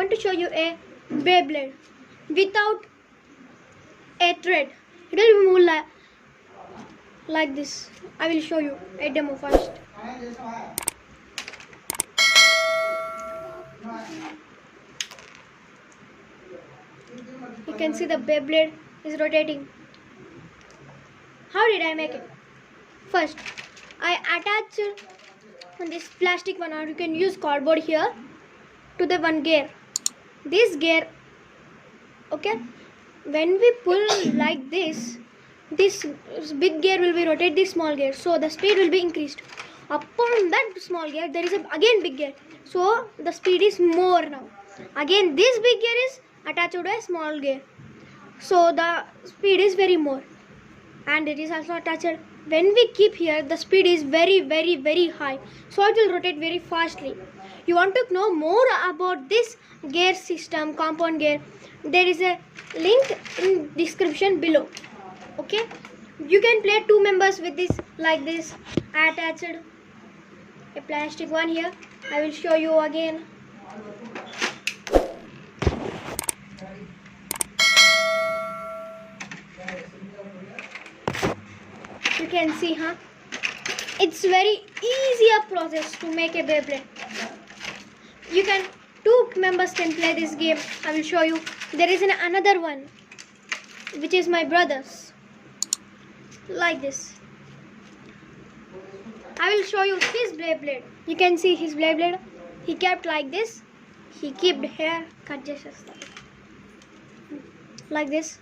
want to show you a beyblade without a thread. It will move like this. I will show you a demo first. You can see the beyblade is rotating. How did I make it? First, I attached this plastic one, or you can use cardboard here, to the one gear. This gear, okay, when we pull like this big gear will be rotate this small gear, so the speed will be increased. Upon that small gear there is again big gear, so the speed is more now. Again this big gear is attached to a small gear, so the speed is very more, and it is also attached. When we keep here, the speed is very high, so it will rotate very fastly. You want to know more about this gear system, compound gear, there is a link in description below. Okay, you can play 2 members with this like this. I attached a plastic one here. I will show you again. You can see, it's very easier process to make a beyblade. You can 2 members can play this game. I will show you. There is another one which is my brother's, like this. I will show you his beyblade. You can see his beyblade. He kept like this. He kept hair cut just like this.